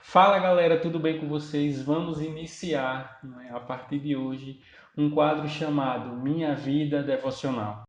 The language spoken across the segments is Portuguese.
Fala galera, tudo bem com vocês? Vamos iniciar, a partir de hoje, um quadro chamado Minha Vida Devocional.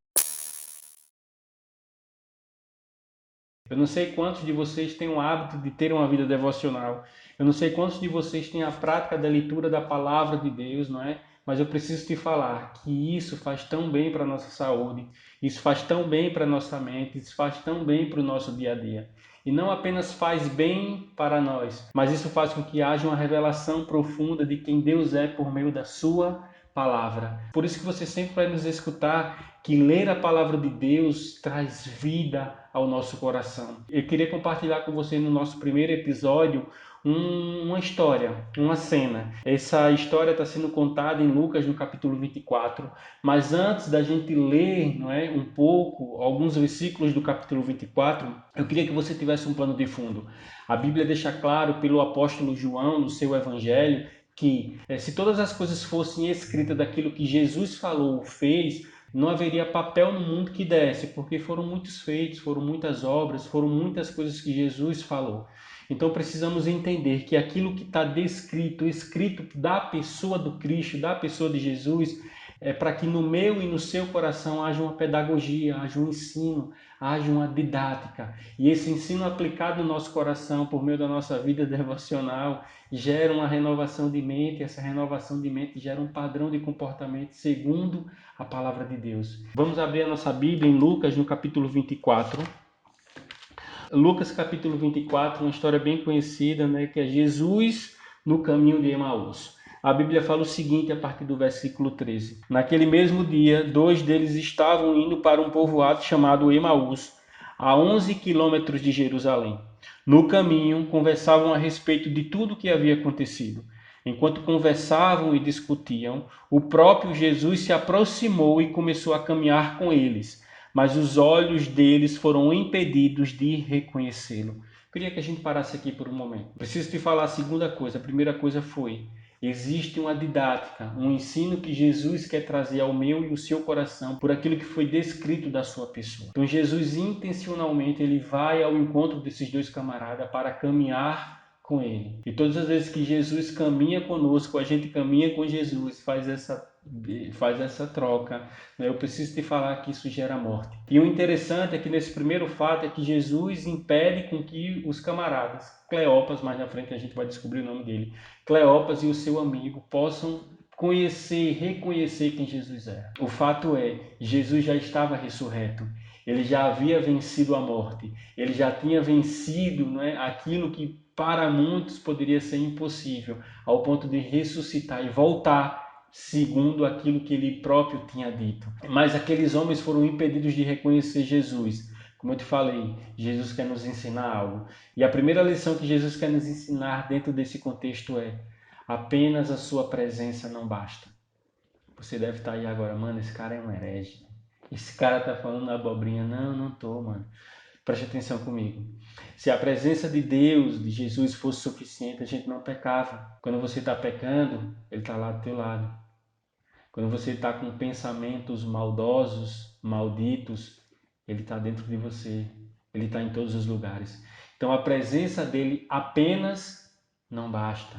Eu não sei quantos de vocês têm o hábito de ter uma vida devocional. Eu não sei quantos de vocês têm a prática da leitura da palavra de Deus, não é? Mas eu preciso te falar que isso faz tão bem para a nossa saúde, isso faz tão bem para a nossa mente, isso faz tão bem para o nosso dia a dia. E não apenas faz bem para nós, mas isso faz com que haja uma revelação profunda de quem Deus é por meio da sua palavra. Por isso que você sempre vai nos escutar que ler a palavra de Deus traz vida ao nosso coração. Eu queria compartilhar com você no nosso primeiro episódio uma história, uma cena. Essa história está sendo contada em Lucas no capítulo 24, mas antes da gente ler, não é, um pouco, alguns versículos do capítulo 24, eu queria que você tivesse um pano de fundo. A Bíblia deixa claro pelo apóstolo João no seu evangelho que se todas as coisas fossem escritas daquilo que Jesus falou ou fez, não haveria papel no mundo que desse, porque foram muitos feitos, foram muitas obras, foram muitas coisas que Jesus falou. Então precisamos entender que aquilo que está descrito, escrito da pessoa do Cristo, da pessoa de Jesus, é para que no meu e no seu coração haja uma pedagogia, haja um ensino, haja uma didática. E esse ensino aplicado no nosso coração por meio da nossa vida devocional gera uma renovação de mente, essa renovação de mente gera um padrão de comportamento segundo a palavra de Deus. Vamos abrir a nossa Bíblia em Lucas, no capítulo 24. Lucas, capítulo 24, uma história bem conhecida, né, que é Jesus no caminho de Emaús. A Bíblia fala o seguinte a partir do versículo 13. Naquele mesmo dia, dois deles estavam indo para um povoado chamado Emaús, a 11 quilômetros de Jerusalém. No caminho, conversavam a respeito de tudo o que havia acontecido. Enquanto conversavam e discutiam, o próprio Jesus se aproximou e começou a caminhar com eles, mas os olhos deles foram impedidos de reconhecê-lo. Queria que a gente parasse aqui por um momento. Preciso te falar a segunda coisa. A primeira coisa foi: existe uma didática, um ensino que Jesus quer trazer ao meu e ao seu coração por aquilo que foi descrito da sua pessoa. Então Jesus intencionalmente ele vai ao encontro desses dois camaradas para caminhar com ele. E todas as vezes que Jesus caminha conosco, a gente caminha com Jesus, faz essa troca. Eu preciso te falar que isso gera morte. E o interessante é que nesse primeiro fato é que Jesus impede com que os camaradas, Cleopas, mais na frente a gente vai descobrir o nome dele, Cleopas e o seu amigo possam conhecer, reconhecer quem Jesus era. O fato é, Jesus já estava ressurreto. Ele já havia vencido a morte. Ele já tinha vencido, não é, aquilo que para muitos poderia ser impossível, ao ponto de ressuscitar e voltar segundo aquilo que ele próprio tinha dito. Mas aqueles homens foram impedidos de reconhecer Jesus. Como eu te falei, Jesus quer nos ensinar algo. E a primeira lição que Jesus quer nos ensinar dentro desse contexto é: apenas a sua presença não basta. Você deve estar aí agora, mano, esse cara é um herege. Esse cara tá falando abobrinha. Não, não tô, mano. Preste atenção comigo. Se a presença de Deus, de Jesus, fosse suficiente, a gente não pecava. Quando você está pecando, Ele está lá do teu lado. Quando você está com pensamentos maldosos, malditos, Ele está dentro de você. Ele está em todos os lugares. Então a presença dele apenas não basta,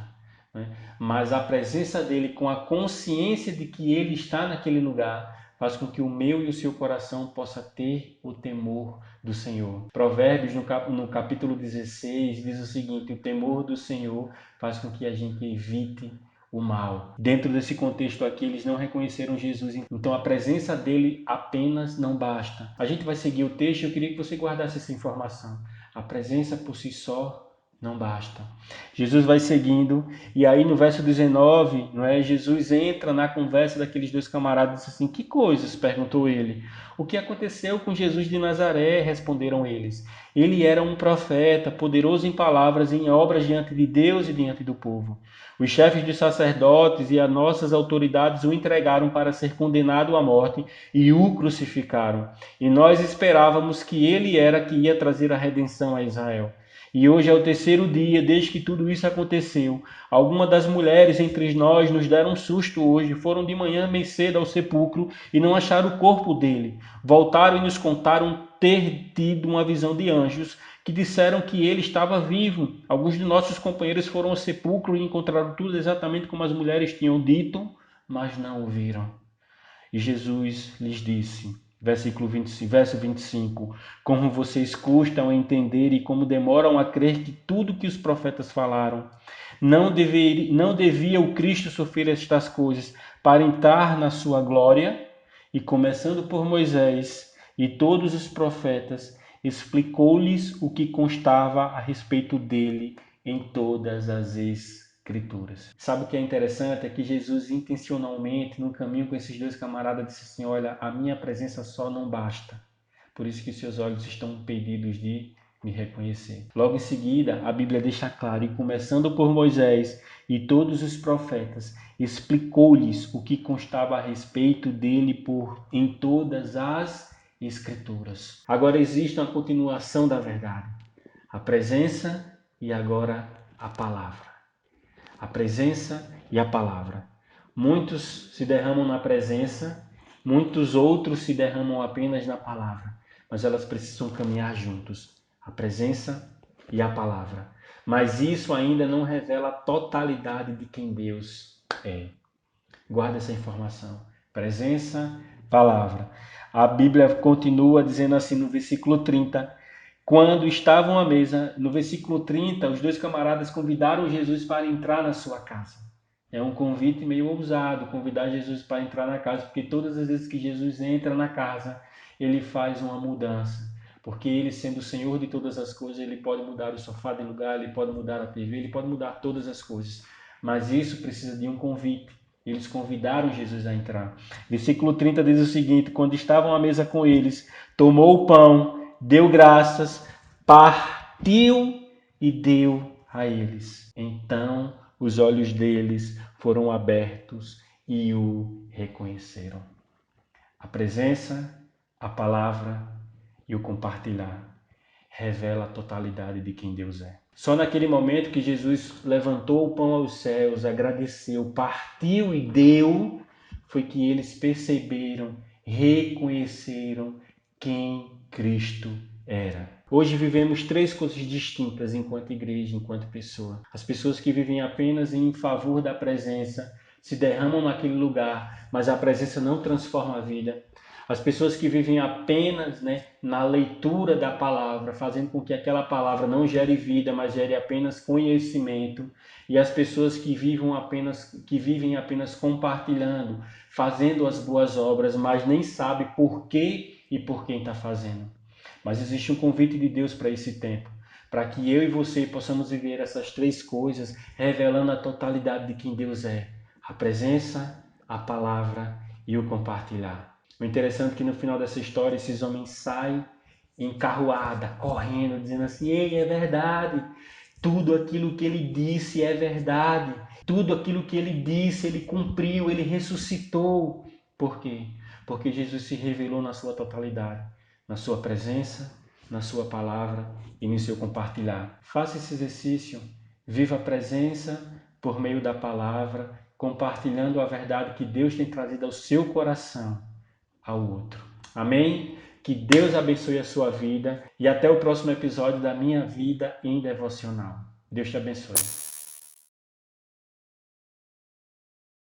né? Mas a presença dele com a consciência de que ele está naquele lugar faz com que o meu e o seu coração possa ter o temor do Senhor. Provérbios no capítulo 16 diz o seguinte: o temor do Senhor faz com que a gente evite o mal. Dentro desse contexto aqui, eles não reconheceram Jesus, então a presença dele apenas não basta. A gente vai seguir o texto, eu queria que você guardasse essa informação. A presença por si só não basta. Jesus vai seguindo, e aí no verso 19, não é, Jesus entra na conversa daqueles dois camaradas e diz assim: que coisas? Perguntou ele. O que aconteceu com Jesus de Nazaré? Responderam eles. Ele era um profeta, poderoso em palavras e em obras diante de Deus e diante do povo. Os chefes dos sacerdotes e as nossas autoridades o entregaram para ser condenado à morte e o crucificaram. E nós esperávamos que ele era que ia trazer a redenção a Israel. E hoje é o terceiro dia desde que tudo isso aconteceu. Algumas das mulheres entre nós nos deram um susto hoje. Foram de manhã bem cedo ao sepulcro e não acharam o corpo dele. Voltaram e nos contaram ter tido uma visão de anjos que disseram que ele estava vivo. Alguns de nossos companheiros foram ao sepulcro e encontraram tudo exatamente como as mulheres tinham dito, mas não o viram. E Jesus lhes disse, verso 25, como vocês custam a entender e como demoram a crer que tudo que os profetas falaram. Não devia o Cristo sofrer estas coisas para entrar na sua glória? E começando por Moisés e todos os profetas, explicou-lhes o que constava a respeito dele em todas as Escrituras. Sabe o que é interessante? É que Jesus intencionalmente, no caminho com esses dois camaradas, disse assim, olha, a minha presença só não basta. Por isso que seus olhos estão impedidos de me reconhecer. Logo em seguida, a Bíblia deixa claro, e começando por Moisés e todos os profetas, explicou-lhes o que constava a respeito dele em todas as Escrituras. Agora existe uma continuação da verdade. A presença e agora a palavra. A presença e a palavra. Muitos se derramam na presença, muitos outros se derramam apenas na palavra, mas elas precisam caminhar juntos, a presença e a palavra. Mas isso ainda não revela a totalidade de quem Deus é. Guarda essa informação. Presença, palavra. A Bíblia continua dizendo assim no versículo 30, quando estavam à mesa, no versículo 30, os dois camaradas convidaram Jesus para entrar na sua casa. É um convite meio ousado, convidar Jesus para entrar na casa, porque todas as vezes que Jesus entra na casa, ele faz uma mudança. Porque ele, sendo o Senhor de todas as coisas, ele pode mudar o sofá de lugar, ele pode mudar a TV, ele pode mudar todas as coisas. Mas isso precisa de um convite. Eles convidaram Jesus a entrar. Versículo 30 diz o seguinte, quando estavam à mesa com eles, tomou o pão, deu graças, partiu e deu a eles. Então os olhos deles foram abertos e o reconheceram. A presença, a palavra e o compartilhar revela a totalidade de quem Deus é. Só naquele momento que Jesus levantou o pão aos céus, agradeceu, partiu e deu, foi que eles perceberam, reconheceram quem Cristo era. Hoje vivemos três coisas distintas enquanto igreja, enquanto pessoa. As pessoas que vivem apenas em favor da presença, se derramam naquele lugar, mas a presença não transforma a vida. As pessoas que vivem apenas na leitura da palavra, fazendo com que aquela palavra não gere vida, mas gere apenas conhecimento. E as pessoas que vivem apenas compartilhando, fazendo as boas obras, mas nem sabe por quê e por quem está fazendo. Mas existe um convite de Deus para esse tempo, para que eu e você possamos viver essas três coisas, revelando a totalidade de quem Deus é: a presença, a palavra e o compartilhar. O interessante é que no final dessa história esses homens saem em carruada, correndo, dizendo assim, ei, é verdade, tudo aquilo que ele disse é verdade, tudo aquilo que ele disse, ele cumpriu, ele ressuscitou. Por quê? Porque Jesus se revelou na sua totalidade, na sua presença, na sua palavra e no seu compartilhar. Faça esse exercício, viva a presença por meio da palavra, compartilhando a verdade que Deus tem trazido ao seu coração, ao outro. Amém? Que Deus abençoe a sua vida e até o próximo episódio da Minha Vida em Devocional. Deus te abençoe.